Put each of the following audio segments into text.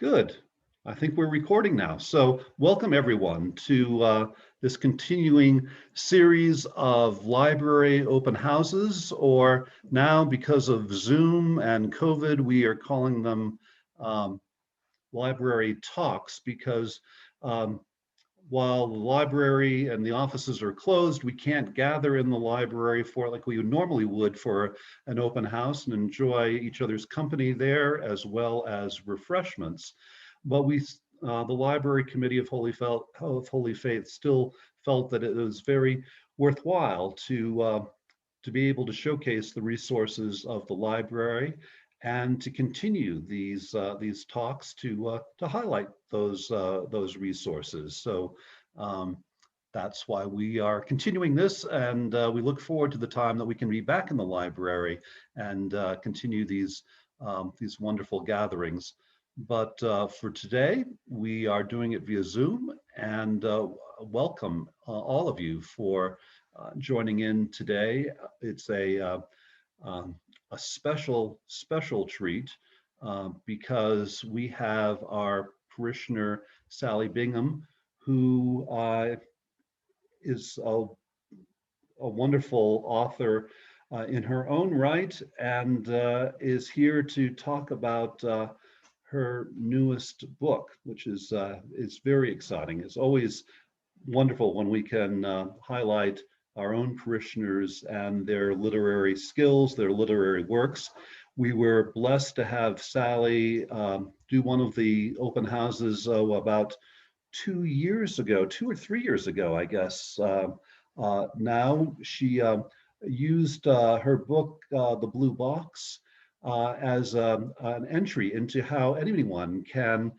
Good. I think we're recording now. So welcome everyone to this continuing series of library open houses, or now because of Zoom and COVID, we are calling them um, library talks because um, while the library and the offices are closed, we can't gather in the library for like we normally would for an open house and enjoy each other's company there as well as refreshments. But the Library Committee of Holy Faith still felt that it was very worthwhile to be able to showcase the resources of the library and to continue these talks to highlight those resources. So um, that's why we are continuing this, and we look forward to the time that we can be back in the library and continue these wonderful gatherings. But for today, we are doing it via Zoom, and welcome all of you for joining in today. It's um, a special treat because we have our parishioner, Sally Bingham, who is a wonderful author in her own right and is here to talk about her newest book, which is very exciting. It's always wonderful when we can highlight our own parishioners and their literary skills, their literary works. We were blessed to have Sally do one of the open houses about 2 years ago, 2 or 3 years ago, I guess. Now she used her book, The Blue Box, as an entry into how anyone can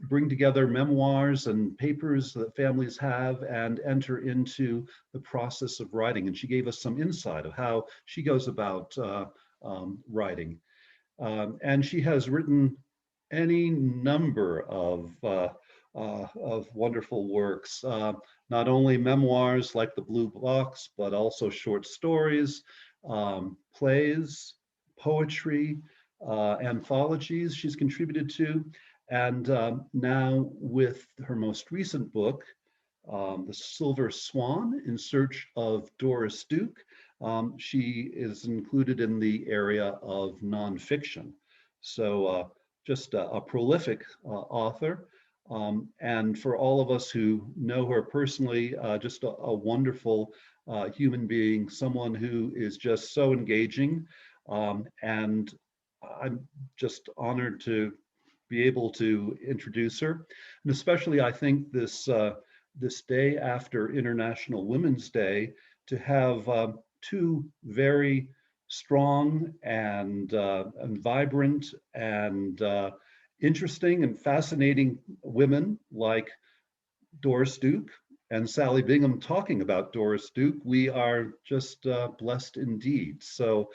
bring together memoirs and papers that families have and enter into the process of writing. And she gave us some insight of how she goes about writing. And she has written any number of wonderful works, not only memoirs like The Blue Box, but also short stories, plays, poetry, anthologies she's contributed to. And now with her most recent book, The Silver Swan in Search of Doris Duke, she is included in the area of nonfiction. So just a prolific author. And for all of us who know her personally, just a wonderful human being, someone who is just so engaging. And I'm just honored to be able to introduce her. And especially, I think this day after International Women's Day, to have two very strong and vibrant and interesting and fascinating women like Doris Duke and Sally Bingham talking about Doris Duke, we are just blessed indeed. So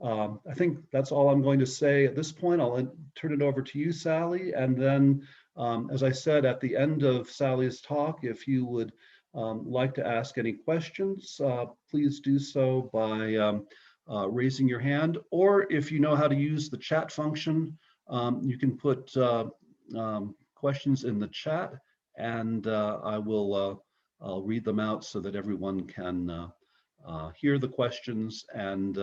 I think that's all I'm going to say at this point. I'll turn it over to you, Sally. And then, as I said, at the end of Sally's talk, if you would like to ask any questions, please do so by raising your hand. Or if you know how to use the chat function, you can put questions in the chat, and I'll read them out so that everyone can hear the questions and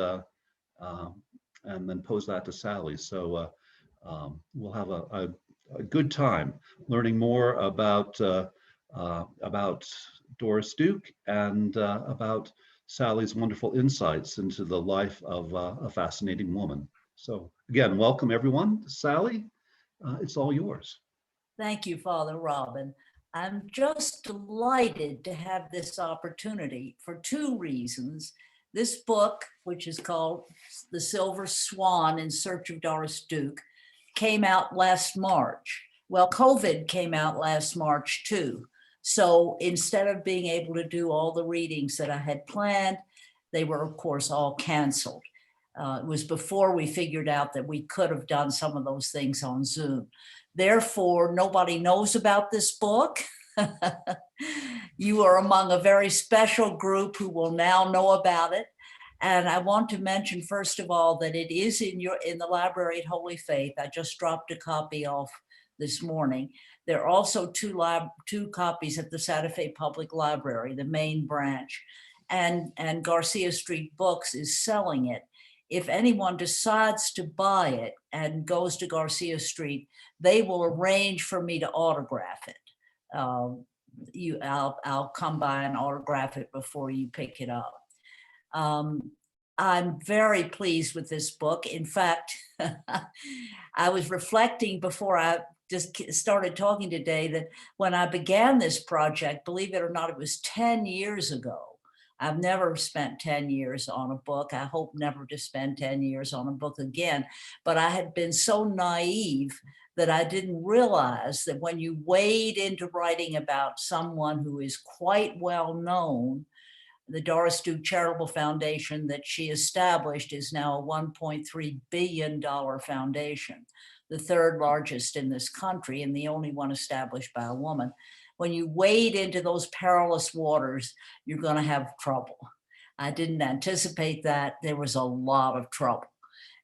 then pose that to Sally. So we'll have a good time learning more about Doris Duke and about Sally's wonderful insights into the life of a fascinating woman. So again, welcome everyone. Sally, it's all yours. Thank you, Father Robin. I'm just delighted to have this opportunity for two reasons. This book, which is called The Silver Swan in Search of Doris Duke, came out last March. Well, COVID came out last March too. So instead of being able to do all the readings that I had planned, they were, of course, all canceled. It was before we figured out that we could have done some of those things on Zoom. Therefore, nobody knows about this book. You are among a very special group who will now know about it. And I want to mention, first of all, that it is in the library at Holy Faith. I just dropped a copy off this morning. There are also two copies at the Santa Fe Public Library, the main branch, and Garcia Street Books is selling it. If anyone decides to buy it and goes to Garcia Street, they will arrange for me to autograph it. I'll come by and autograph it before you pick it up. I'm very pleased with this book. In fact, I was reflecting before I just started talking today that when I began this project, believe it or not, it was 10 years ago. I've never spent 10 years on a book. I hope never to spend 10 years on a book again. But I had been so naive that I didn't realize that when you wade into writing about someone who is quite well known, the Doris Duke Charitable Foundation that she established is now a $1.3 billion foundation, the third largest in this country and the only one established by a woman. When you wade into those perilous waters, you're going to have trouble. I didn't anticipate that. There was a lot of trouble.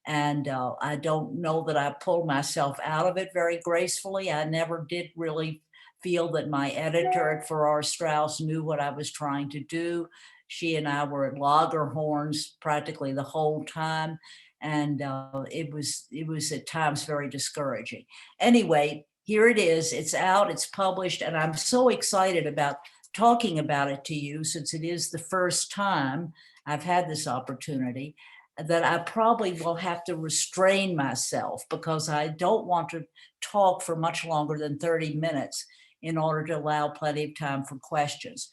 And I don't know that I pulled myself out of it very gracefully. I never did really feel that my editor at Farrar Straus knew what I was trying to do. She and I were at loggerhorns practically the whole time. And it was at times very discouraging. Anyway, here it is, it's out, it's published, and I'm so excited about talking about it to you since it is the first time I've had this opportunity that I probably will have to restrain myself because I don't want to talk for much longer than 30 minutes in order to allow plenty of time for questions.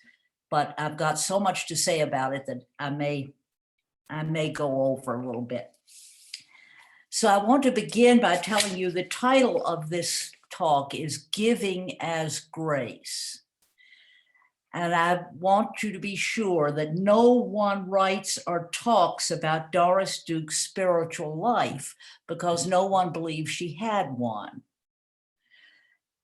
But I've got so much to say about it that I may go over a little bit. So I want to begin by telling you the title of this talk is Giving as Grace. And I want you to be sure that no one writes or talks about Doris Duke's spiritual life because no one believes she had one.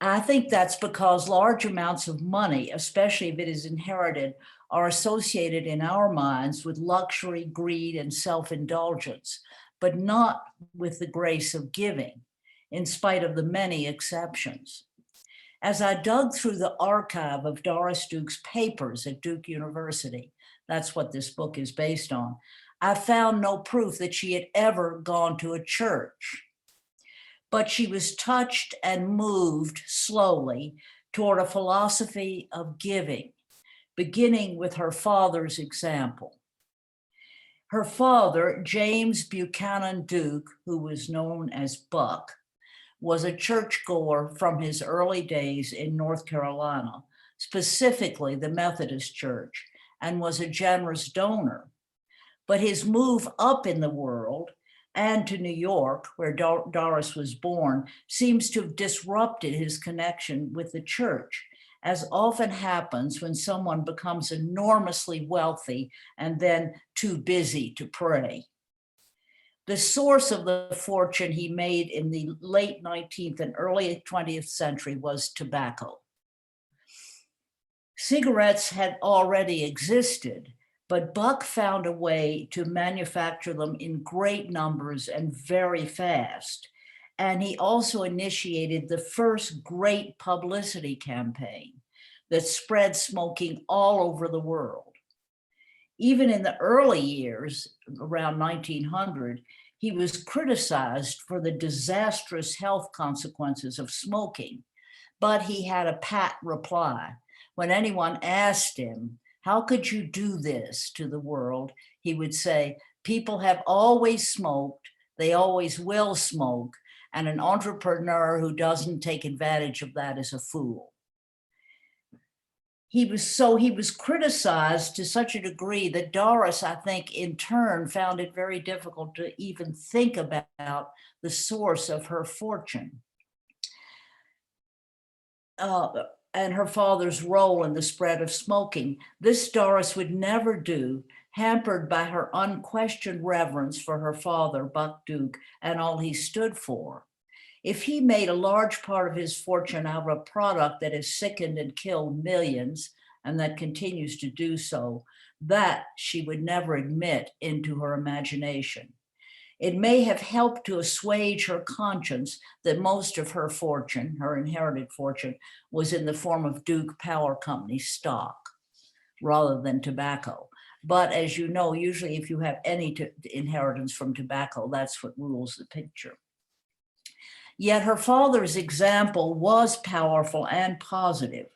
I think that's because large amounts of money, especially if it is inherited, are associated in our minds with luxury, greed, and self-indulgence, but not with the grace of giving, in spite of the many exceptions. As I dug through the archive of Doris Duke's papers at Duke University, that's what this book is based on, I found no proof that she had ever gone to a church. But she was touched and moved slowly toward a philosophy of giving, beginning with her father's example. Her father, James Buchanan Duke, who was known as Buck, was a churchgoer from his early days in North Carolina, specifically the Methodist Church, and was a generous donor. But his move up in the world and to New York, where Doris was born, seems to have disrupted his connection with the church, as often happens when someone becomes enormously wealthy and then too busy to pray. The source of the fortune he made in the late 19th and early 20th century was tobacco. Cigarettes had already existed, but Buck found a way to manufacture them in great numbers and very fast. And he also initiated the first great publicity campaign that spread smoking all over the world. Even in the early years, around 1900, he was criticized for the disastrous health consequences of smoking, but he had a pat reply. When anyone asked him, "How could you do this to the world?" he would say, "People have always smoked, they always will smoke, and an entrepreneur who doesn't take advantage of that is a fool." He was criticized to such a degree that Doris, I think, in turn, found it very difficult to even think about the source of her fortune and her father's role in the spread of smoking. This Doris would never do, hampered by her unquestioned reverence for her father, Buck Duke, and all he stood for. If he made a large part of his fortune out of a product that has sickened and killed millions, and that continues to do so, that she would never admit into her imagination. It may have helped to assuage her conscience that most of her fortune, her inherited fortune, was in the form of Duke Power Company stock rather than tobacco. But as you know, usually if you have any inheritance from tobacco, that's what rules the picture. Yet her father's example was powerful and positive.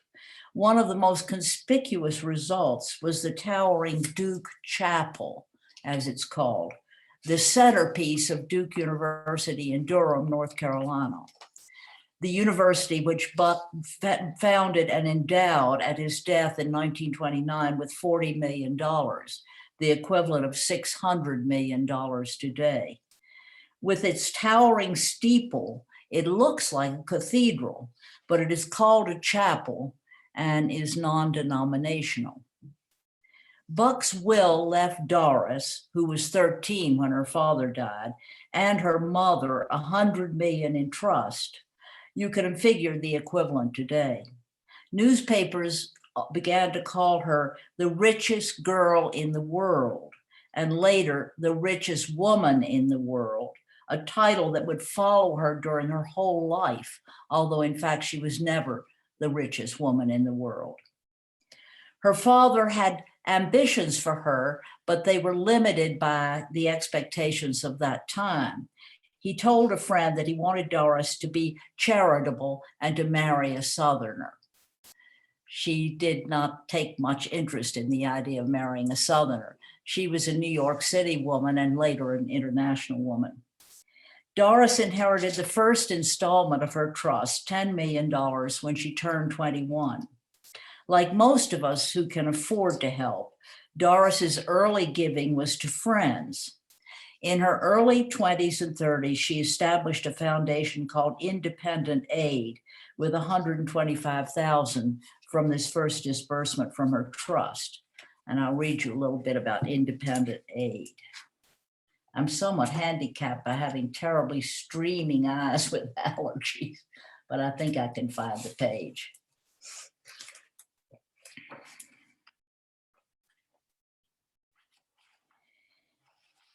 One of the most conspicuous results was the towering Duke Chapel, as it's called, the centerpiece of Duke University in Durham, North Carolina. The university, which Buck founded and endowed at his death in 1929 with $40 million, the equivalent of $600 million today. With its towering steeple, it looks like a cathedral, but it is called a chapel and is non-denominational. Buck's will left Doris, who was 13 when her father died, and her mother $100 million in trust. You can figure the equivalent today. Newspapers began to call her the richest girl in the world, and later the richest woman in the world, a title that would follow her during her whole life, although in fact she was never the richest woman in the world. Her father had ambitions for her, but they were limited by the expectations of that time. He told a friend that he wanted Doris to be charitable and to marry a Southerner. She did not take much interest in the idea of marrying a Southerner. She was a New York City woman and later an international woman. Doris inherited the first installment of her trust, $10 million, when she turned 21. Like most of us who can afford to help, Doris's early giving was to friends. In her early 20s and 30s, she established a foundation called Independent Aid with $125,000 from this first disbursement from her trust. And I'll read you a little bit about Independent Aid. I'm somewhat handicapped by having terribly streaming eyes with allergies, but I think I can find the page.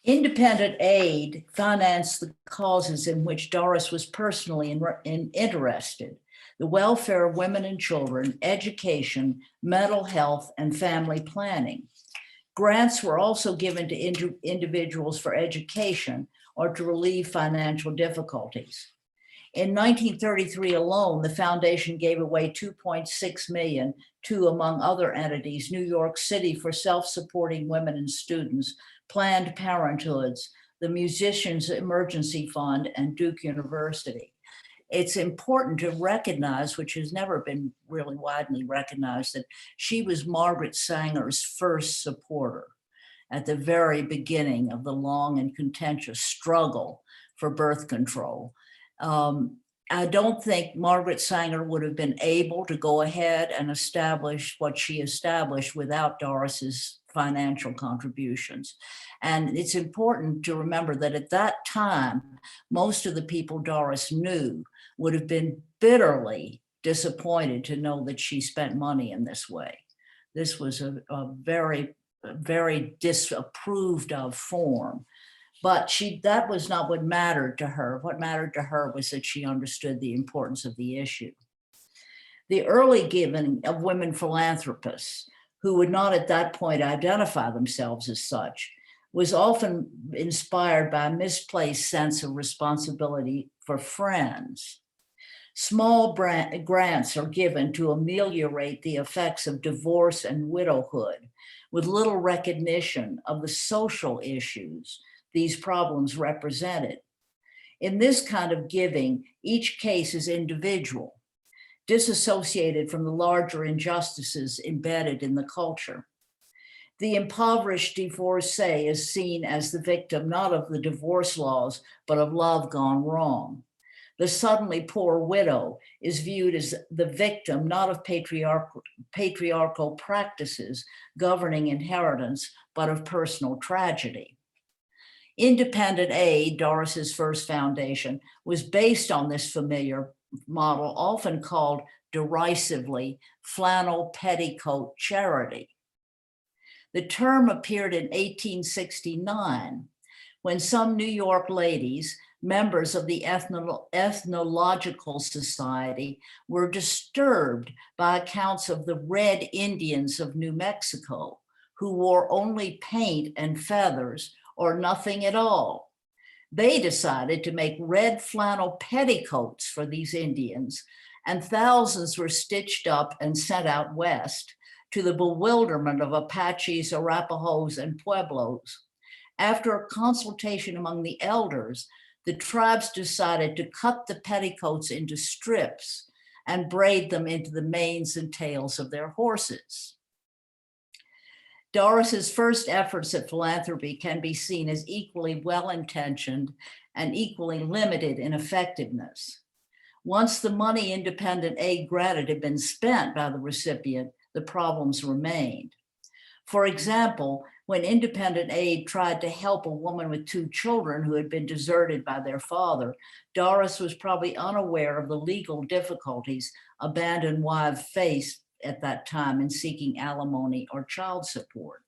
Independent Aid financed the causes in which Doris was personally interested: the welfare of women and children, education, mental health, and family planning. Grants were also given to individuals for education or to relieve financial difficulties. In 1933 alone, the foundation gave away $2.6 million to, among other entities, New York City for self-supporting women and students, Planned Parenthoods, the Musicians Emergency Fund, and Duke University. It's important to recognize, which has never been really widely recognized, that she was Margaret Sanger's first supporter at the very beginning of the long and contentious struggle for birth control. I don't think Margaret Sanger would have been able to go ahead and establish what she established without Doris's financial contributions. And it's important to remember that at that time, most of the people Doris knew would have been bitterly disappointed to know that she spent money in this way. This was a very, very disapproved of form. But that was not what mattered to her. What mattered to her was that she understood the importance of the issue. The early giving of women philanthropists, who would not at that point identify themselves as such, was often inspired by a misplaced sense of responsibility for friends. Small grants are given to ameliorate the effects of divorce and widowhood, with little recognition of the social issues these problems represented. In this kind of giving, each case is individual, disassociated from the larger injustices embedded in the culture. The impoverished divorcee is seen as the victim not of the divorce laws, but of love gone wrong. The suddenly poor widow is viewed as the victim not of patriarchal practices governing inheritance, but of personal tragedy. Independent Aid, Doris's first foundation, was based on this familiar model, often called derisively, flannel petticoat charity. The term appeared in 1869 when some New York ladies, members of the Ethnological Society, were disturbed by accounts of the Red Indians of New Mexico, who wore only paint and feathers or nothing at all. They decided to make red flannel petticoats for these Indians, and thousands were stitched up and sent out west, to the bewilderment of Apaches, Arapahoes, and Pueblos. After a consultation among the elders, the tribes decided to cut the petticoats into strips and braid them into the manes and tails of their horses. Doris's first efforts at philanthropy can be seen as equally well-intentioned and equally limited in effectiveness. Once the money independent aid granted had been spent by the recipient, the problems remained. For example, when independent aid tried to help a woman with 2 children who had been deserted by their father, Doris was probably unaware of the legal difficulties abandoned wives faced at that time in seeking alimony or child support.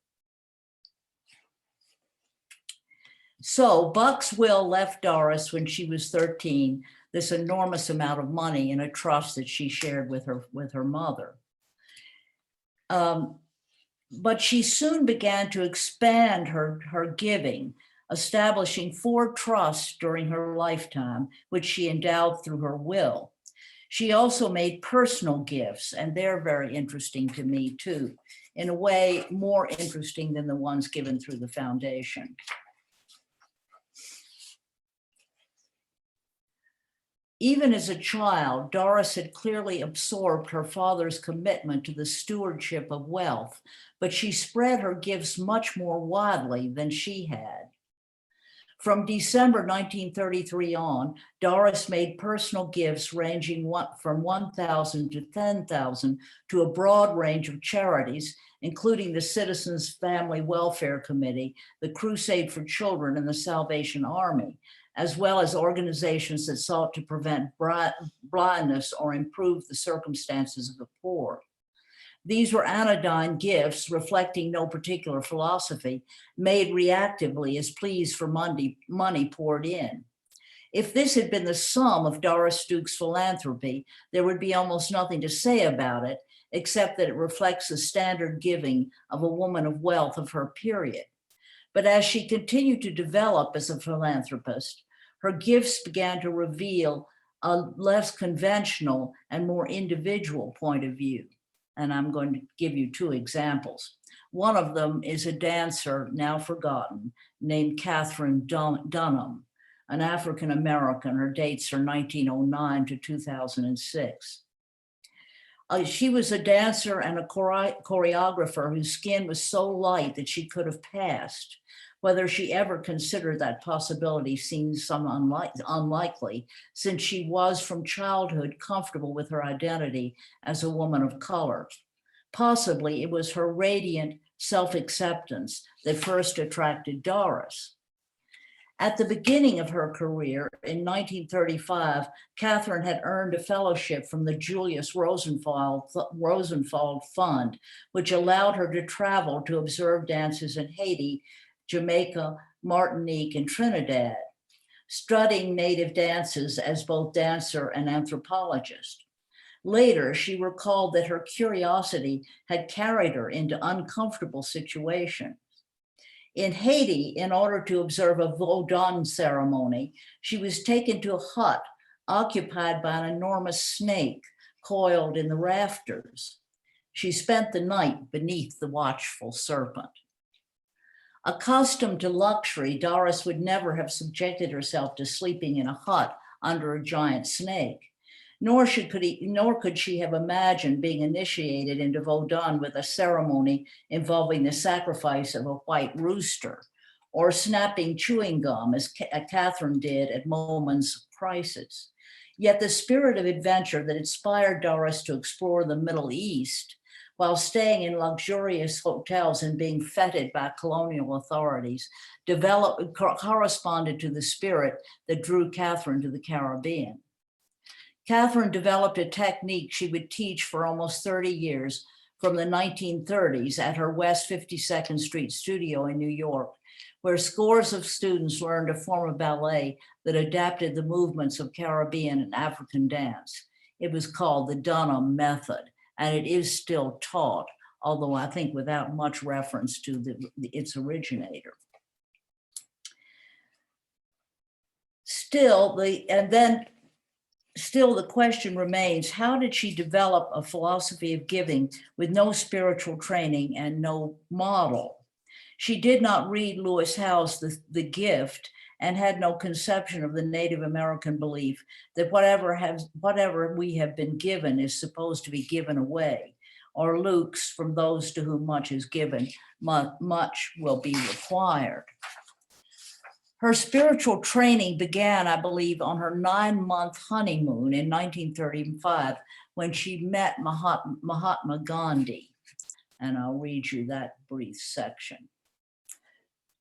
So Buck's will left Doris when she was 13 this enormous amount of money in a trust that she shared with her mother. But she soon began to expand her giving, establishing 4 trusts during her lifetime, which she endowed through her will. She also made personal gifts, and they're very interesting to me too, in a way more interesting than the ones given through the foundation. Even as a child, Doris had clearly absorbed her father's commitment to the stewardship of wealth, but she spread her gifts much more widely than she had. From December 1933 on, Doris made personal gifts ranging from $1,000 to $10,000 to a broad range of charities, including the Citizens Family Welfare Committee, the Crusade for Children, and the Salvation Army, as well as organizations that sought to prevent blindness or improve the circumstances of the poor. These were anodyne gifts reflecting no particular philosophy, made reactively as pleas for money poured in. If this had been the sum of Doris Duke's philanthropy, there would be almost nothing to say about it, except that it reflects the standard giving of a woman of wealth of her period. But as she continued to develop as a philanthropist, her gifts began to reveal a less conventional and more individual point of view. And I'm going to give you 2 examples. One of them is a dancer, now forgotten, named Catherine Dunham, an African-American. Her dates are 1909 to 2006. She was a dancer and a choreographer whose skin was so light that she could have passed. Whether she ever considered that possibility seems unlikely, since she was from childhood comfortable with her identity as a woman of color. Possibly it was her radiant self-acceptance that first attracted Doris. At the beginning of her career in 1935, Catherine had earned a fellowship from the Julius Rosenfeld Fund, which allowed her to travel to observe dances in Haiti, Jamaica, Martinique, and Trinidad, studying native dances as both dancer and anthropologist. Later, she recalled that her curiosity had carried her into uncomfortable situations. In Haiti, in order to observe a Vodun ceremony, she was taken to a hut occupied by an enormous snake coiled in the rafters. She spent the night beneath the watchful serpent. Accustomed to luxury, Doris would never have subjected herself to sleeping in a hut under a giant snake, nor could she have imagined being initiated into Vodun with a ceremony involving the sacrifice of a white rooster, or snapping chewing gum as Catherine did at moments of crisis. Yet the spirit of adventure that inspired Doris to explore the Middle East while staying in luxurious hotels and being feted by colonial authorities corresponded to the spirit that drew Catherine to the Caribbean. Catherine developed a technique she would teach for almost 30 years from the 1930s at her West 52nd Street studio in New York, where scores of students learned a form of ballet that adapted the movements of Caribbean and African dance. It was called the Dunham Method, and it is still taught, although I think without much reference to its originator. Still, the question remains, how did she develop a philosophy of giving with no spiritual training and no model? She did not read Lewis Howes' The Gift and had no conception of the Native American belief that whatever we have been given is supposed to be given away, or Luke's, from those to whom much is given, much will be required. Her spiritual training began, I believe, on her 9-month honeymoon in 1935 when she met Mahatma Gandhi. And I'll read you that brief section.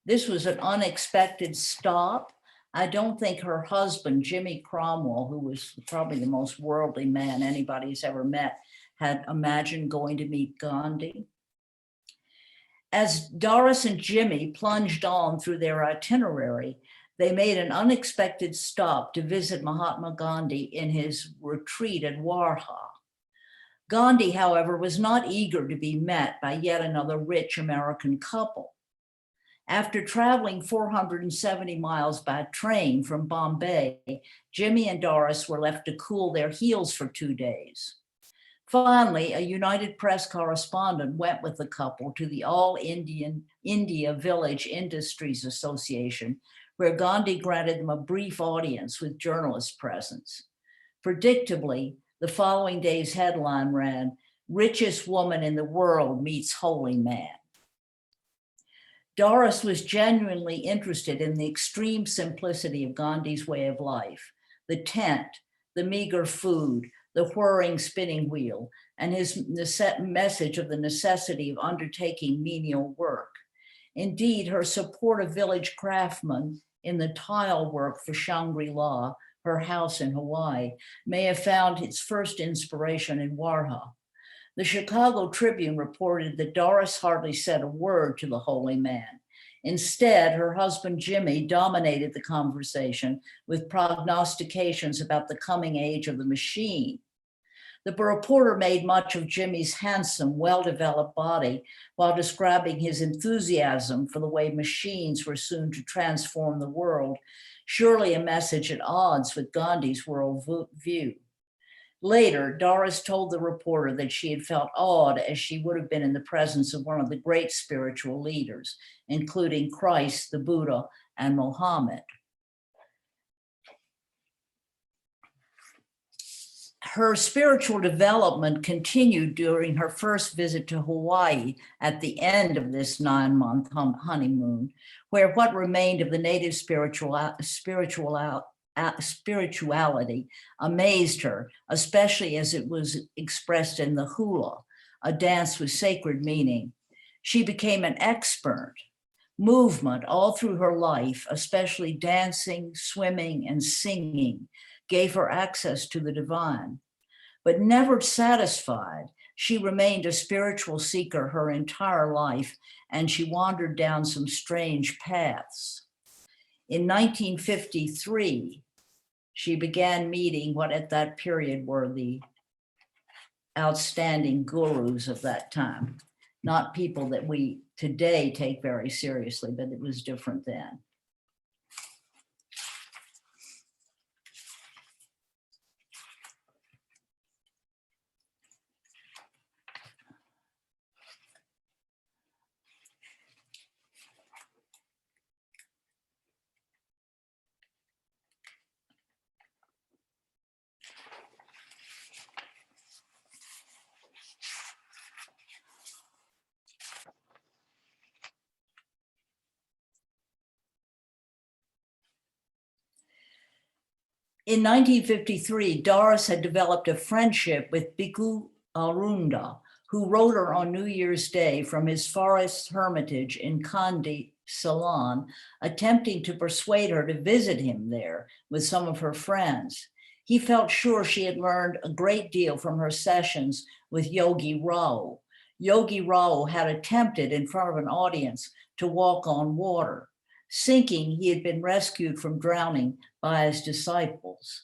This was an unexpected stop. I don't think her husband, Jimmy Cromwell, who was probably the most worldly man anybody's ever met, had imagined going to meet Gandhi. As Doris and Jimmy plunged on through their itinerary, they made an unexpected stop to visit Mahatma Gandhi in his retreat at Warha. Gandhi, however, was not eager to be met by yet another rich American couple. After traveling 470 miles by train from Bombay, Jimmy and Doris were left to cool their heels for 2 days. Finally, a United Press correspondent went with the couple to the All India Village Industries Association, where Gandhi granted them a brief audience with journalist presence. Predictably, the following day's headline ran, "Richest Woman in the World Meets Holy Man." Doris was genuinely interested in the extreme simplicity of Gandhi's way of life, the tent, the meager food, the whirring spinning wheel, and his message of the necessity of undertaking menial work. Indeed, her support of village craftsmen in the tile work for Shangri-La, her house in Hawaii, may have found its first inspiration in Warha. The Chicago Tribune reported that Doris hardly said a word to the holy man. Instead, her husband Jimmy dominated the conversation with prognostications about the coming age of the machine. The reporter made much of Jimmy's handsome, well-developed body while describing his enthusiasm for the way machines were soon to transform the world, surely a message at odds with Gandhi's world view. Later, Doris told the reporter that she had felt awed as she would have been in the presence of one of the great spiritual leaders, including Christ, the Buddha, and Mohammed. Her spiritual development continued during her first visit to Hawaii at the end of this 9-month honeymoon, where what remained of the native spirituality amazed her, especially as it was expressed in the hula, a dance with sacred meaning. She became an expert. Movement all through her life, especially dancing, swimming, and singing, gave her access to the divine. But never satisfied, she remained a spiritual seeker her entire life, and she wandered down some strange paths. In 1953, she began meeting what at that period were the outstanding gurus of that time, not people that we today take very seriously, but it was different then. In 1953, Doris had developed a friendship with Bhikkhu Arunda, who wrote her on New Year's Day from his forest hermitage in Kandy, Ceylon, attempting to persuade her to visit him there with some of her friends. He felt sure she had learned a great deal from her sessions with Yogi Rao. Yogi Rao had attempted in front of an audience to walk on water. Sinking, he had been rescued from drowning by his disciples.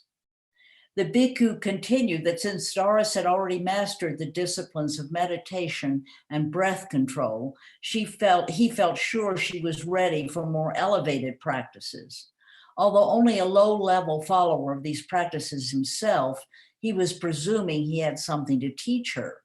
The bhikkhu continued that since Doris had already mastered the disciplines of meditation and breath control, he felt sure she was ready for more elevated practices. Although only a low-level follower of these practices himself, he was presuming he had something to teach her.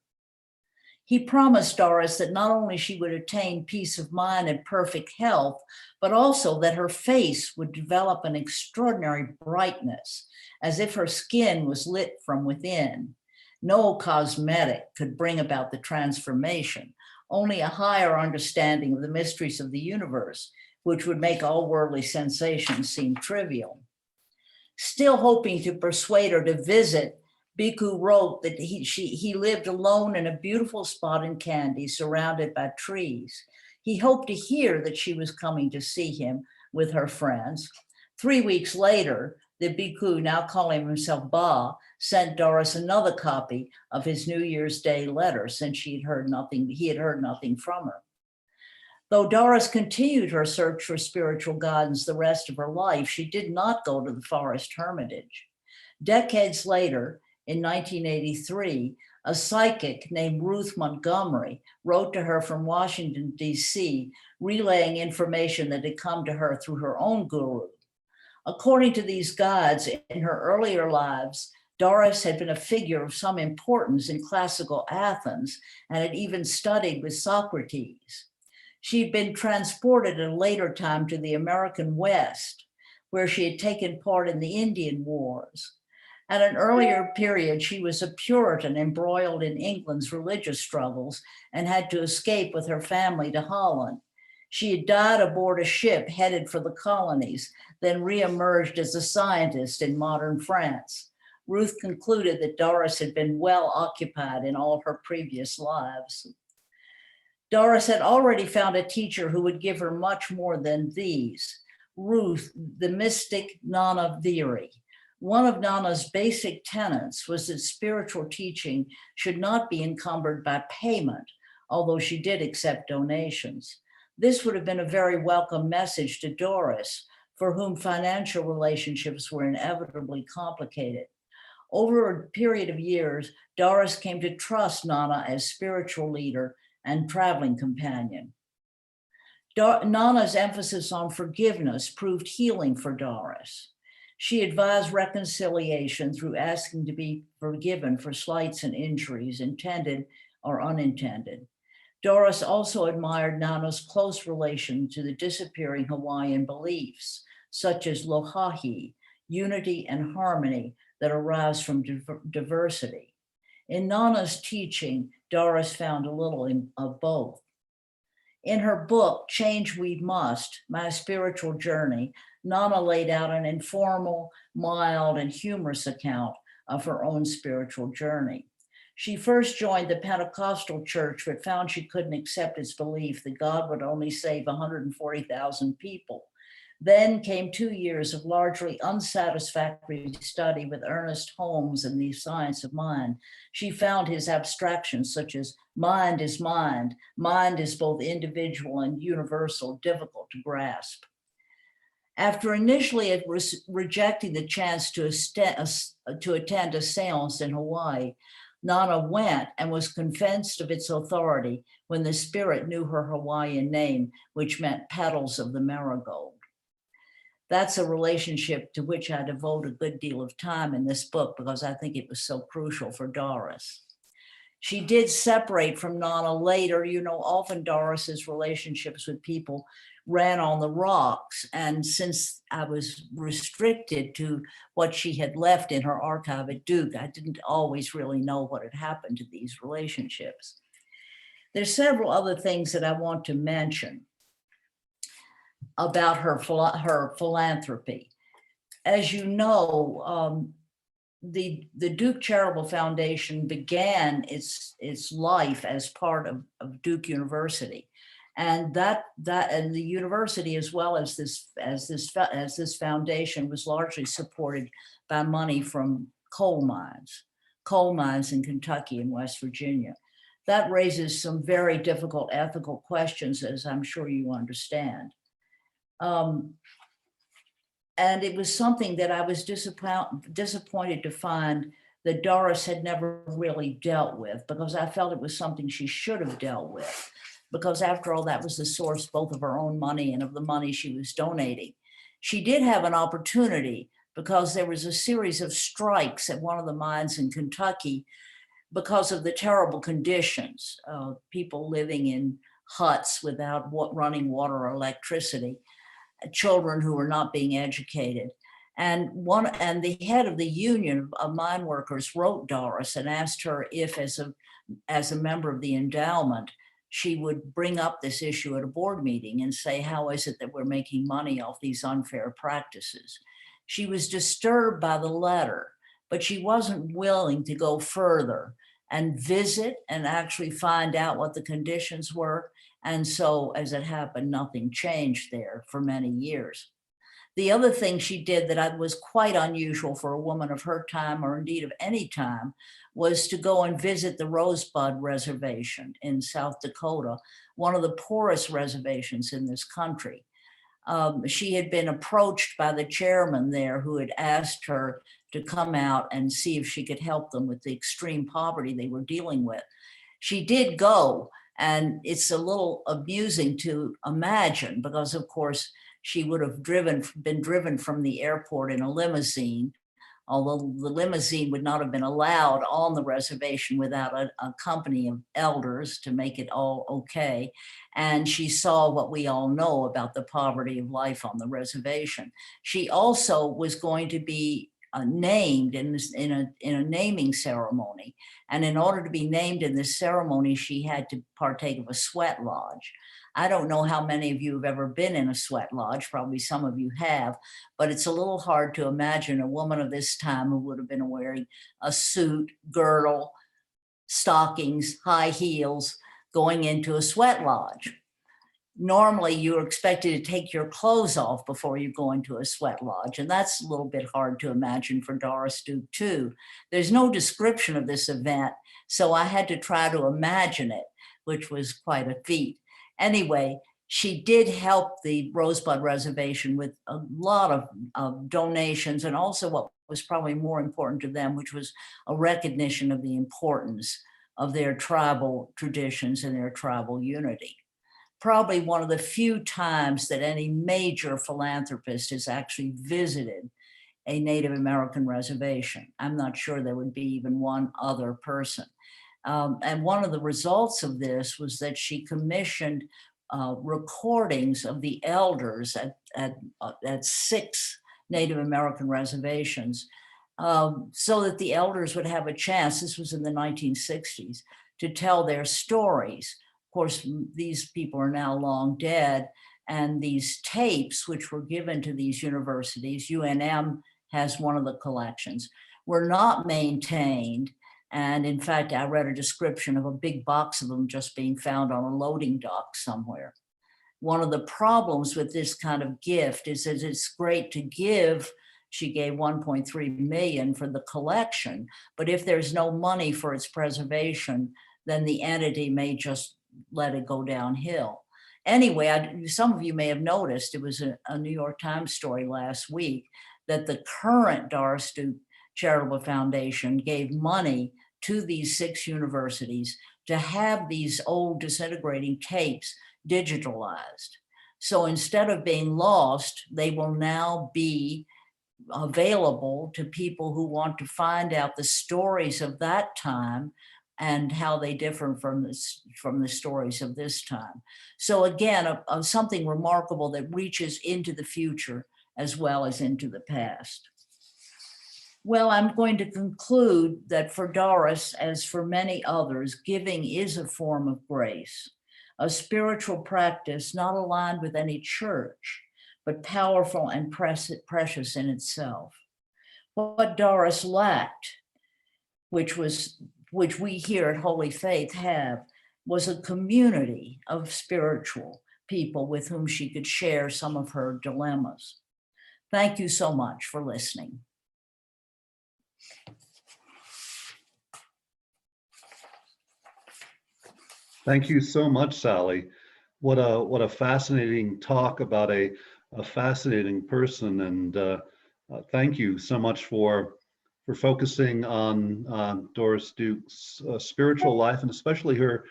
He promised Doris that not only she would attain peace of mind and perfect health, but also that her face would develop an extraordinary brightness, as if her skin was lit from within. No cosmetic could bring about the transformation, only a higher understanding of the mysteries of the universe, which would make all worldly sensations seem trivial. Still hoping to persuade her to visit, Bhikkhu wrote that he lived alone in a beautiful spot in Kandy, surrounded by trees. He hoped to hear that she was coming to see him with her friends. 3 weeks later, the bhikkhu, now calling himself Ba, sent Doris another copy of his New Year's Day letter, since he had heard nothing from her. Though Doris continued her search for spiritual guidance the rest of her life, she did not go to the forest hermitage. Decades later, in 1983, a psychic named Ruth Montgomery wrote to her from Washington, D.C., relaying information that had come to her through her own guru. According to these guides, in her earlier lives, Doris had been a figure of some importance in classical Athens and had even studied with Socrates. She'd been transported at a later time to the American West, where she had taken part in the Indian Wars. At an earlier period, she was a Puritan embroiled in England's religious struggles and had to escape with her family to Holland. She had died aboard a ship headed for the colonies, then reemerged as a scientist in modern France. Ruth concluded that Doris had been well occupied in all her previous lives. Doris had already found a teacher who would give her much more than these. Ruth, the mystic Nana Viri. One of Nana's basic tenets was that spiritual teaching should not be encumbered by payment, although she did accept donations. This would have been a very welcome message to Doris, for whom financial relationships were inevitably complicated. Over a period of years, Doris came to trust Nana as spiritual leader and traveling companion. Nana's emphasis on forgiveness proved healing for Doris. She advised reconciliation through asking to be forgiven for slights and injuries, intended or unintended. Doris also admired Nana's close relation to the disappearing Hawaiian beliefs, such as lohahi, unity and harmony that arise from diversity. In Nana's teaching, Doris found a little of both. In her book, Change We Must, My Spiritual Journey, Nana laid out an informal, mild, and humorous account of her own spiritual journey. She first joined the Pentecostal church, but found she couldn't accept its belief that God would only save 140,000 people. Then came 2 years of largely unsatisfactory study with Ernest Holmes and the Science of Mind. She found his abstractions, such as mind is both individual and universal, difficult to grasp. After initially rejecting the chance to attend a seance in Hawaii, Nana went and was convinced of its authority when the spirit knew her Hawaiian name, which meant petals of the marigold. That's a relationship to which I devote a good deal of time in this book because I think it was so crucial for Doris. She did separate from Nana later. Often Doris's relationships with people ran on the rocks. And since I was restricted to what she had left in her archive at Duke, I didn't always really know what had happened to these relationships. There's several other things that I want to mention about her philanthropy. As you know, the Duke Charitable Foundation began its life as part of Duke University, and and the university, as well as this foundation, was largely supported by money from coal mines in Kentucky and West Virginia. That raises some very difficult ethical questions, as I'm sure you understand. And it was something that I was disappointed to find that Doris had never really dealt with, because I felt it was something she should have dealt with, because after all, that was the source both of her own money and of the money she was donating. She did have an opportunity, because there was a series of strikes at one of the mines in Kentucky because of the terrible conditions, people living in huts without running water or electricity, children who were not being educated. And the head of the union of mine workers wrote Doris and asked her if, as a member of the endowment, she would bring up this issue at a board meeting and say, how is it that we're making money off these unfair practices? She was disturbed by the letter, but she wasn't willing to go further and visit and actually find out what the conditions were. And so, as it happened, nothing changed there for many years. The other thing she did that was quite unusual for a woman of her time, or indeed of any time, was to go and visit the Rosebud Reservation in South Dakota, one of the poorest reservations in this country. She had been approached by the chairman there, who had asked her to come out and see if she could help them with the extreme poverty they were dealing with. She did go, and it's a little amusing to imagine, because of course she would have been driven from the airport in a limousine, although the limousine would not have been allowed on the reservation without a company of elders to make it all okay. And she saw what we all know about the poverty of life on the reservation. She also was going to be named in a naming ceremony. And in order to be named in this ceremony, she had to partake of a sweat lodge. I don't know how many of you have ever been in a sweat lodge, probably some of you have, but it's a little hard to imagine a woman of this time who would have been wearing a suit, girdle, stockings, high heels, going into a sweat lodge. Normally, you're expected to take your clothes off before you go into a sweat lodge, and that's a little bit hard to imagine for Doris Duke too. There's no description of this event, so I had to try to imagine it, which was quite a feat. Anyway, she did help the Rosebud Reservation with a lot of donations, and also what was probably more important to them, which was a recognition of the importance of their tribal traditions and their tribal unity. Probably one of the few times that any major philanthropist has actually visited a Native American reservation. I'm not sure there would be even one other person. And one of the results of this was that she commissioned recordings of the elders at 6 Native American reservations, so that the elders would have a chance, this was in the 1960s, to tell their stories. Of course, these people are now long dead, and these tapes, which were given to these universities, UNM has one of the collections, were not maintained. And in fact, I read a description of a big box of them just being found on a loading dock somewhere. One of the problems with this kind of gift is that it's great to give. She gave 1.3 million for the collection, but if there's no money for its preservation, then the entity may just let it go downhill. Anyway, some of you may have noticed, it was a New York Times story last week, that the current Doris Duke Charitable Foundation gave money to these 6 universities to have these old disintegrating tapes digitalized. So instead of being lost, they will now be available to people who want to find out the stories of that time and how they differ from the stories of this time. So again, something remarkable that reaches into the future as well as into the past. Well, I'm going to conclude that for Doris, as for many others, giving is a form of grace, a spiritual practice not aligned with any church, but powerful and precious in itself. What Doris lacked, which we here at Holy Faith have, was a community of spiritual people with whom she could share some of her dilemmas. Thank you so much for listening. Thank you so much, Sally. What a fascinating talk about a fascinating person, and thank you so much for focusing on Doris Duke's spiritual life, and especially her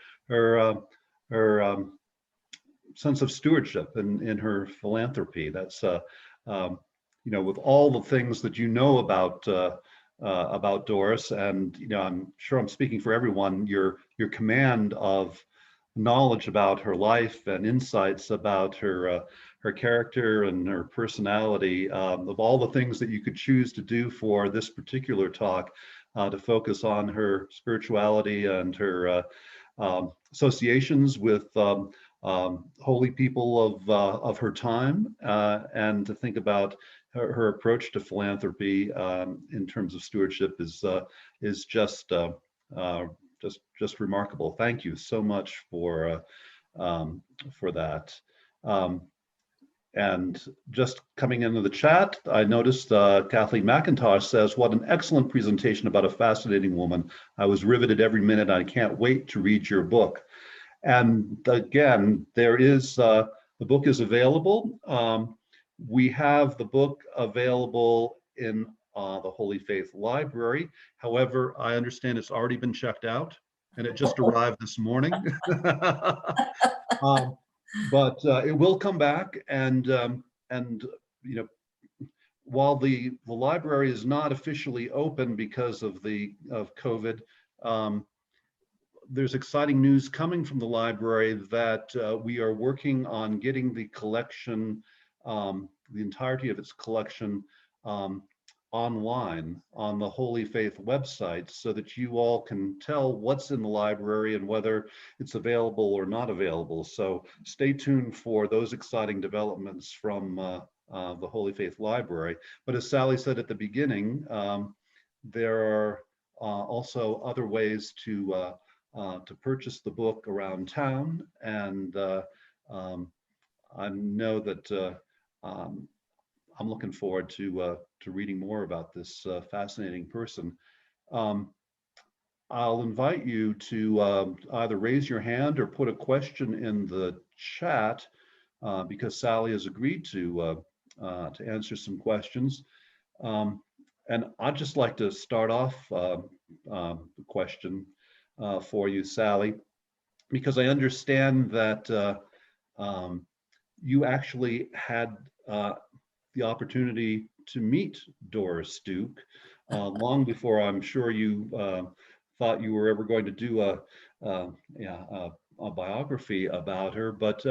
sense of stewardship in her philanthropy. That's with all the things that you know about Doris, and I'm sure I'm speaking for everyone. Your command of knowledge about her life and insights about her character and her personality, of all the things that you could choose to do for this particular talk, to focus on her spirituality and her associations with holy people of her time, and to think about her approach to philanthropy in terms of stewardship is just remarkable. Thank you so much for that. And just coming into the chat, I noticed Kathleen McIntosh says, "What an excellent presentation about a fascinating woman. I was riveted every minute. I can't wait to read your book." And again, the book is available. We have the book available in the Holy Faith Library. However, I understand it's already been checked out and it just arrived this morning. But it will come back, and while the library is not officially open because of COVID, there's exciting news coming from the library that we are working on getting the collection, the entirety of its collection, online on the Holy Faith website, so that you all can tell what's in the library and whether it's available or not available. So stay tuned for those exciting developments from the Holy Faith Library. But as Sally said at the beginning, there are also other ways to purchase the book around town, and I know that I'm looking forward to reading more about this fascinating person. I'll invite you to either raise your hand or put a question in the chat, because Sally has agreed to answer some questions. And I'd just like to start off the question for you, Sally, because I understand that you actually had the opportunity to meet Doris Duke long before I'm sure you thought you were ever going to do a biography about her. But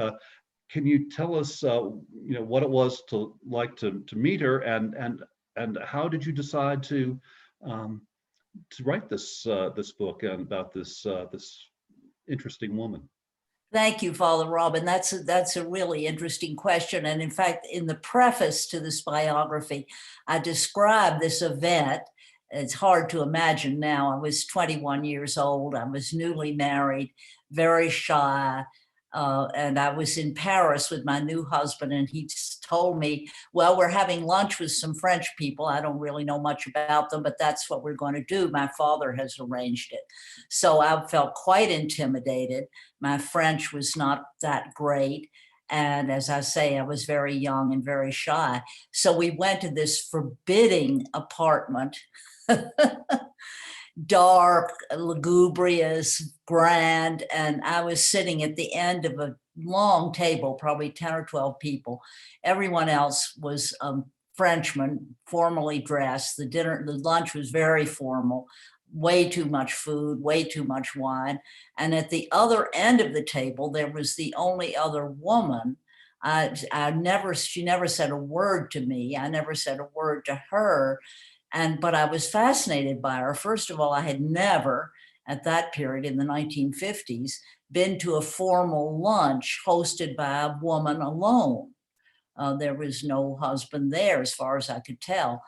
can you tell us, what it was like to meet her, and how did you decide to write this book and about this interesting woman? Thank you, Father Robin. That's a really interesting question. And in fact, in the preface to this biography, I described this event. It's hard to imagine now. I was 21 years old. I was newly married, very shy. And I was in Paris with my new husband, and he told me, "Well, we're having lunch with some French people. I don't really know much about them, but that's what we're going to do. My father has arranged it." So I felt quite intimidated. My French was not that great. And as I say, I was very young and very shy. So we went to this forbidding apartment. Dark, lugubrious, grand, and I was sitting at the end of a long table, probably 10 or 12 people. Everyone else was Frenchmen, formally dressed. The lunch was very formal, way too much food, way too much wine. And at the other end of the table, there was the only other woman. She never said a word to me. I never said a word to her. But I was fascinated by her. First of all, I had never, at that period in the 1950s, been to a formal lunch hosted by a woman alone. There was no husband there, as far as I could tell.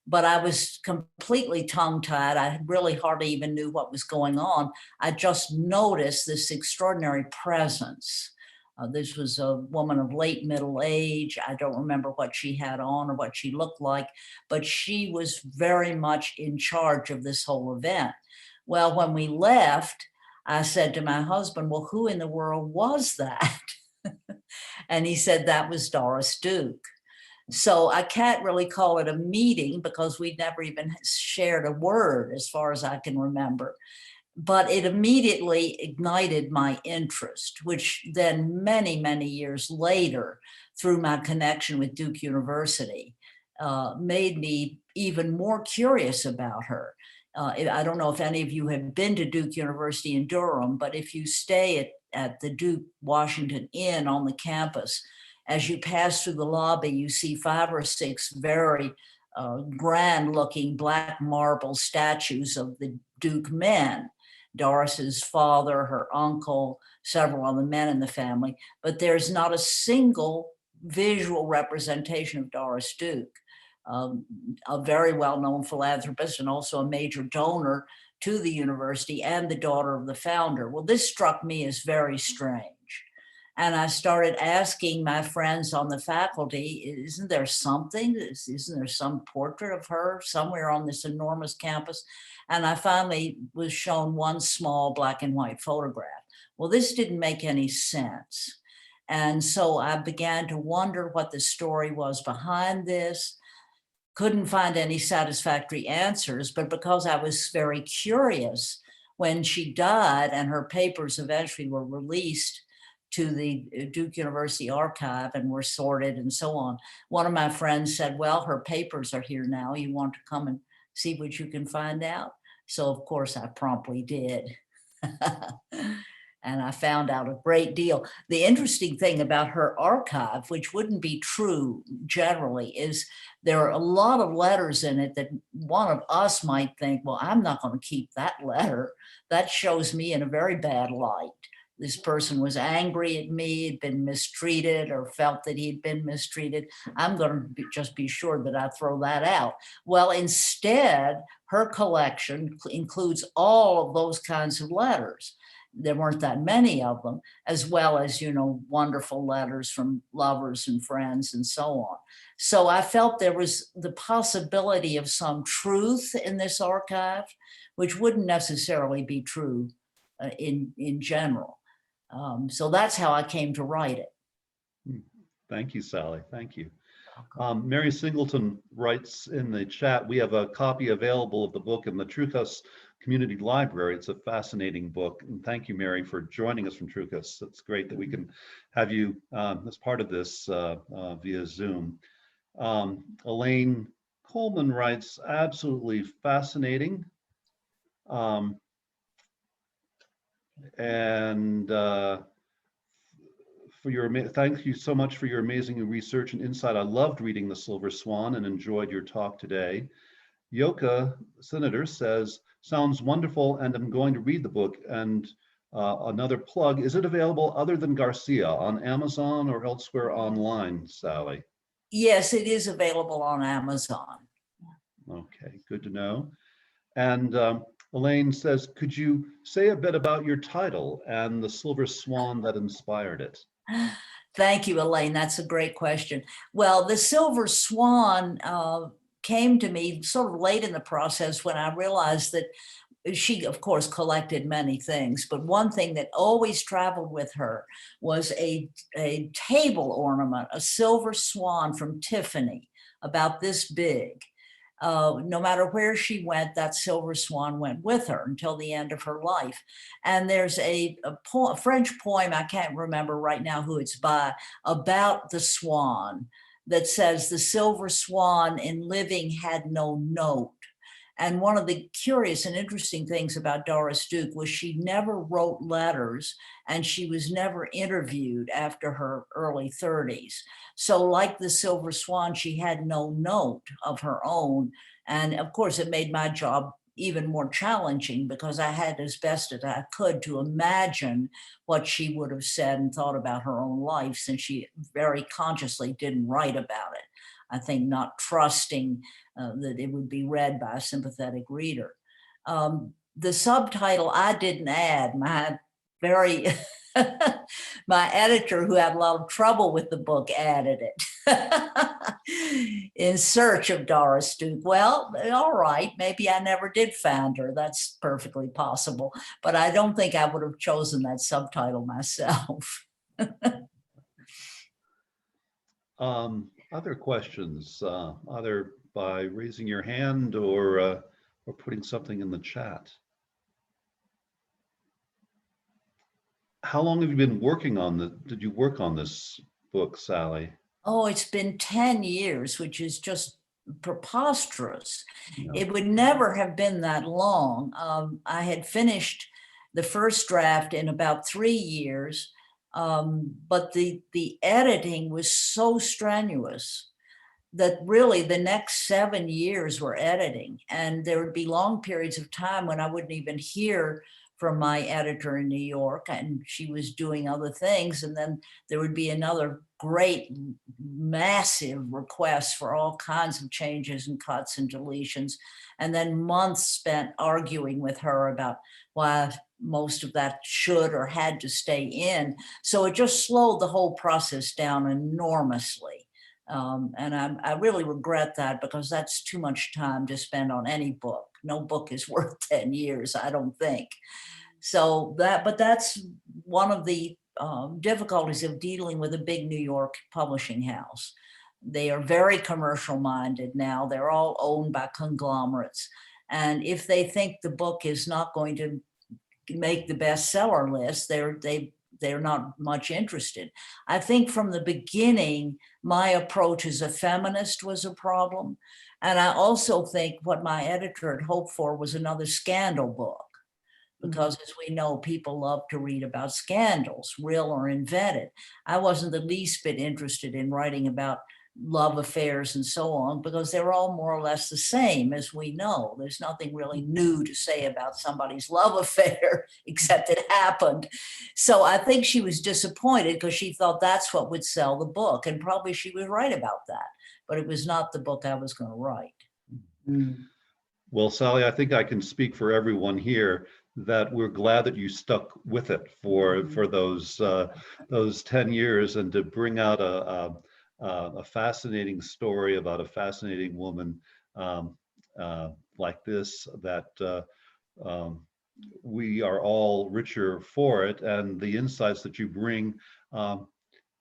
But I was completely tongue-tied. I really hardly even knew what was going on. I just noticed this extraordinary presence This was a woman of late middle age. I don't remember what she had on or what she looked like, but she was very much in charge of this whole event. Well, when we left, I said to my husband, well, who in the world was that? And he said, that was Doris Duke. So I can't really call it a meeting because we never even shared a word as far as I can remember. But it immediately ignited my interest, which then many years later, through my connection with Duke University, made me even more curious about her. I don't know if any of you have been to Duke University in Durham, but if you stay at the Duke Washington Inn on the campus, as you pass through the lobby, you see 5 or 6 very grand looking black marble statues of the Duke men. Doris's father, her uncle, several other men in the family, but there's not a single visual representation of Doris Duke, a very well-known philanthropist and also a major donor to the university and the daughter of the founder. Well, this struck me as very strange. And I started asking my friends on the faculty, isn't there something, isn't there some portrait of her somewhere on this enormous campus? And I finally was shown one small black and white photograph. Well, this didn't make any sense. And so I began to wonder what the story was behind this. Couldn't find any satisfactory answers, but because I was very curious, when she died and her papers eventually were released to the Duke University archive and were sorted and so on, one of my friends said, well, her papers are here now. You want to come and see what you can find out? So of course I promptly did. And I found out a great deal. The interesting thing about her archive, which wouldn't be true generally, is there are a lot of letters in it that one of us might think, well, I'm not going to keep that letter. That shows me in a very bad light. This person was angry at me, had been mistreated or felt that he'd been mistreated. I'm going to just be sure that I throw that out. Well, instead, her collection includes all of those kinds of letters. There weren't that many of them, as well as, you know, wonderful letters from lovers and friends and so on. So I felt there was the possibility of some truth in this archive, which wouldn't necessarily be true in general. So that's how I came to write it. Thank you, Sally. Thank you. Mary Singleton writes in the chat, we have a copy available of the book in the Trucas Community Library. It's a fascinating book. And thank you, Mary, for joining us from Trucas. It's great that we can have you as part of this via Zoom. Elaine Coleman writes, absolutely fascinating. Thank you so much for your amazing research and insight. I loved reading The Silver Swan and enjoyed your talk today. Yoka Senator says, sounds wonderful, and I'm going to read the book. And another plug, is it available other than Garcia on Amazon or elsewhere online, Sally? Yes, it is available on Amazon. Okay, good to know. And Elaine says, could you say a bit about your title and the Silver Swan that inspired it? Thank you, Elaine. That's a great question. Well, the Silver Swan came to me sort of late in the process when I realized that she, of course, collected many things, but one thing that always traveled with her was a table ornament, a silver swan from Tiffany, about this big. No matter where she went, that silver swan went with her until the end of her life. And there's a French poem, I can't remember right now who it's by, about the swan that says, the silver swan in living had no note. And one of the curious and interesting things about Doris Duke was she never wrote letters and she was never interviewed after her early 30s. So like the Silver Swan, she had no note of her own. And of course, it made my job even more challenging because I had as best as I could to imagine what she would have said and thought about her own life, since she very consciously didn't write about it. I think not trusting that it would be read by a sympathetic reader. The subtitle I didn't add. My very, my editor, who had a lot of trouble with the book, added it in search of Doris Duke. Well, all right, maybe I never did find her. That's perfectly possible, but I don't think I would have chosen that subtitle myself. Other questions, either by raising your hand or putting something in the chat. How long have you been working on did you work on this book, Sally? Oh, it's been 10 years, which is just preposterous. No. It would never have been that long. I had finished the first draft in about 3 years, but the editing was so strenuous that really the next 7 years were editing. And there would be long periods of time when I wouldn't even hear from my editor in New York, and she was doing other things. And then there would be another great, massive request for all kinds of changes and cuts and deletions. And then months spent arguing with her about why most of that should or had to stay in. So it just slowed the whole process down enormously. And I really regret that, because that's too much time to spend on any book. No book is worth 10 years, I don't think. So but that's one of the difficulties of dealing with a big New York publishing house. They are very commercial minded now. They're all owned by conglomerates. And if they think the book is not going to make the bestseller list, they're not much interested. I think from the beginning, my approach as a feminist was a problem. And I also think what my editor had hoped for was another scandal book, because as we know, people love to read about scandals, real or invented. I wasn't the least bit interested in writing about love affairs and so on, because they're all more or less the same, as we know. There's nothing really new to say about somebody's love affair, except it happened. So I think she was disappointed, because she thought that's what would sell the book. And probably she was right about that, but it was not the book I was going to write. Well, Sally, I think I can speak for everyone here that we're glad that you stuck with it for those 10 years, and to bring out a fascinating story about a fascinating woman like this, that we are all richer for it, and the insights that you bring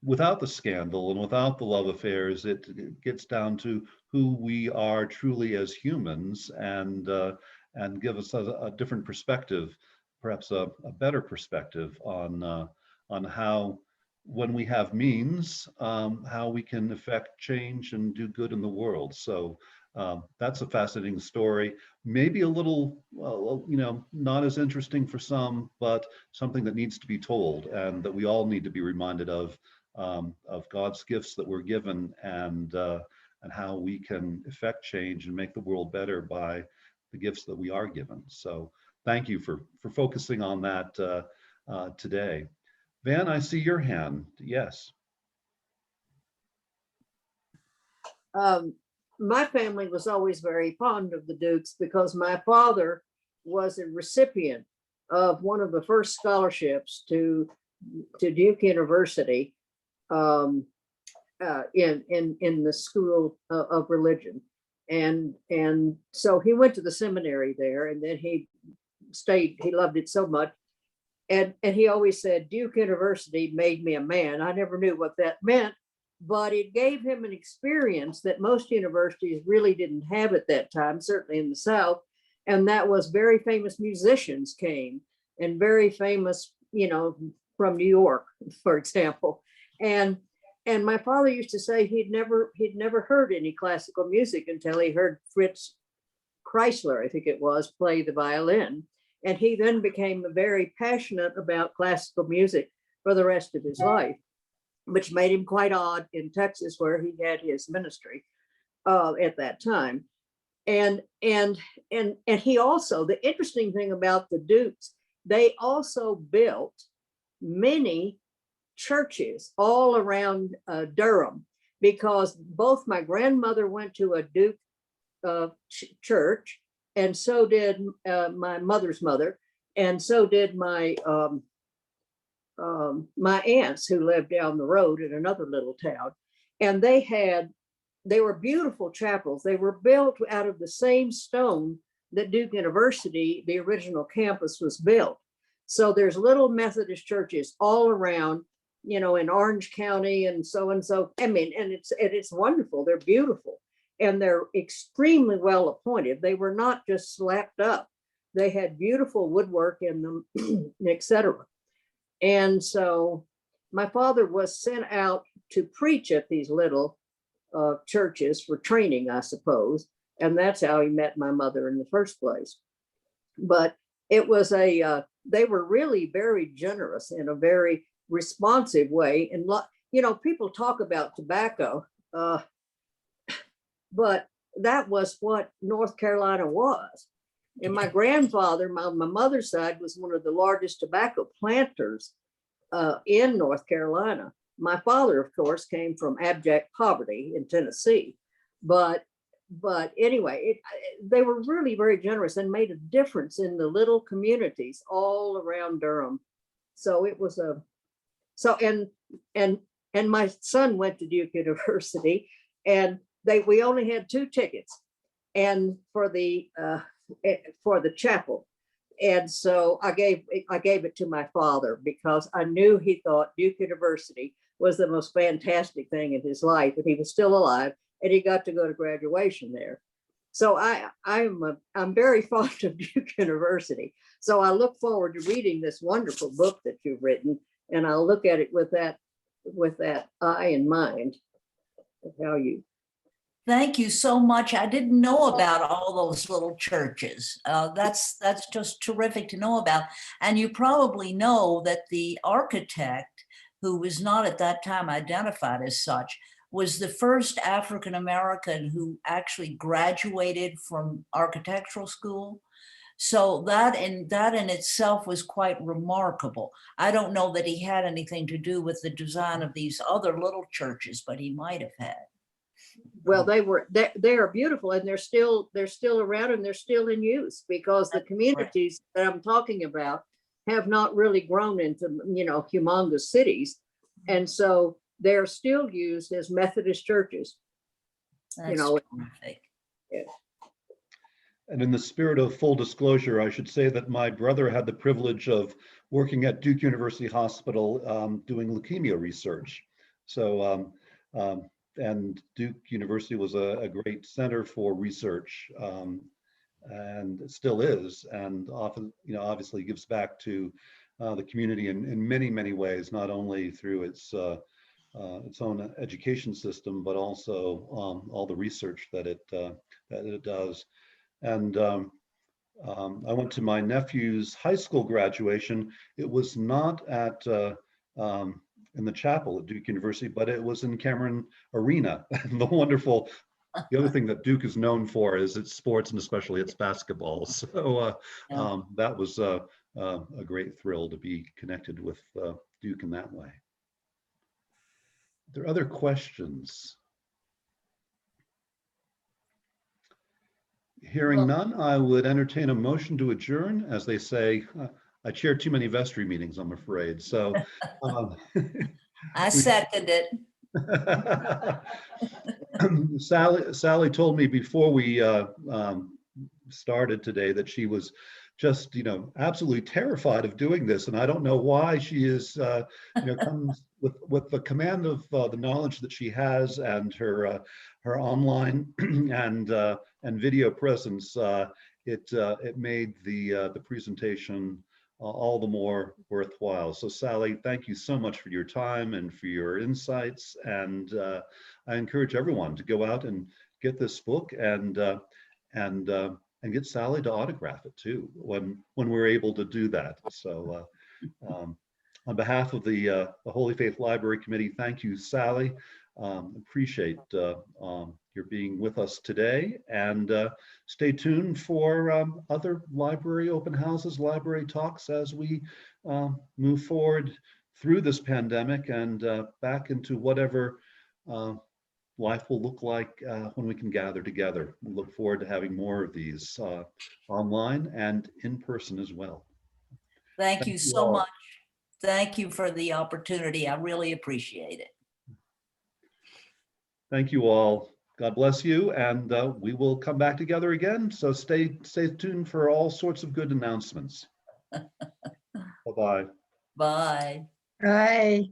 without the scandal and without the love affairs. It gets down to who we are truly as humans, and give us a different perspective, perhaps a better perspective on how, when we have means, how we can affect change and do good in the world. So that's a fascinating story. Maybe a little, not as interesting for some, but something that needs to be told, and that we all need to be reminded of God's gifts that we're given, and how we can affect change and make the world better by the gifts that we are given. So thank you for focusing on that today. Van, I see your hand. Yes. My family was always very fond of the Dukes, because my father was a recipient of one of the first scholarships to Duke University in the School of Religion. And so he went to the seminary there, and then he stayed. He loved it so much. And he always said, Duke University made me a man. I never knew what that meant, but it gave him an experience that most universities really didn't have at that time, certainly in the South. And that was very famous musicians came, and very famous, from New York, for example. And my father used to say he'd never heard any classical music until he heard Fritz Kreisler, I think it was, play the violin. And he then became very passionate about classical music for the rest of his life, which made him quite odd in Texas, where he had his ministry at that time. And he also, the interesting thing about the Dukes, they also built many churches all around Durham, because both my grandmother went to a Duke church, and so did my mother's mother, and so did my my aunts who lived down the road in another little town, and they were beautiful chapels. They were built out of the same stone that Duke University, the original campus, was built. So there's little Methodist churches all around, you know, in Orange County and so and so. I mean, and it's wonderful. They're beautiful and they're extremely well appointed. They were not just slapped up. They had beautiful woodwork in them, etc. And so my father was sent out to preach at these little churches for training, I suppose. And that's how he met my mother in the first place. But it was they were really very generous in a very responsive way. And, you know, people talk about tobacco, but that was what North Carolina was. And my grandfather, my mother's side, was one of the largest tobacco planters in North Carolina. My father, of course, came from abject poverty in Tennessee. But anyway, they were really very generous and made a difference in the little communities all around Durham. So it was and my son went to Duke University, and we only had 2 tickets, and for the chapel. And so I gave it to my father because I knew he thought Duke University was the most fantastic thing in his life, and he was still alive, and he got to go to graduation there. So I'm very fond of Duke University. So I look forward to reading this wonderful book that you've written, and I'll look at it with that eye in mind of how you. Thank you so much. I didn't know about all those little churches. That's just terrific to know about. And you probably know that the architect, who was not at that time identified as such, was the first African-American who actually graduated from architectural school. So that in itself was quite remarkable. I don't know that he had anything to do with the design of these other little churches, but he might have had. Well, they are beautiful, and they're still around, and they're still in use, because the communities that I'm talking about have not really grown into, you know, humongous cities. And so they're still used as Methodist churches. That's you know, terrific. Yeah. And in the spirit of full disclosure, I should say that my brother had the privilege of working at Duke University Hospital doing leukemia research. So, and Duke University was a great center for research, and it still is, and often, you know, obviously gives back to the community in many, many ways, not only through its own education system, but also all the research that it does. And I went to my nephew's high school graduation. It was not at in the chapel at Duke University, but it was in Cameron Arena. And the other thing that Duke is known for is its sports, and especially its basketball. So that was a great thrill to be connected with Duke in that way. Are there other questions? Hearing none, I would entertain a motion to adjourn. As they say, I chair too many vestry meetings, I'm afraid. So I second it. Sally told me before we started today that she was just, you know, absolutely terrified of doing this, and I don't know why. She is, you know, comes with the command of the knowledge that she has, and her online and video presence. It made the presentation all the more worthwhile. So Sally, thank you so much for your time and for your insights. And I encourage everyone to go out and get this book and get Sally to autograph it too when we're able to do that. So on behalf of the Holy Faith Library Committee, thank you, Sally. Appreciate your being with us today, and stay tuned for other library open houses, library talks as we move forward through this pandemic and back into whatever life will look like when we can gather together. We look forward to having more of these online and in person as well. Thank you so much. Thank you for the opportunity. I really appreciate it. Thank you all. God bless you, and we will come back together again. So stay tuned for all sorts of good announcements. Bye-bye. Bye. Bye.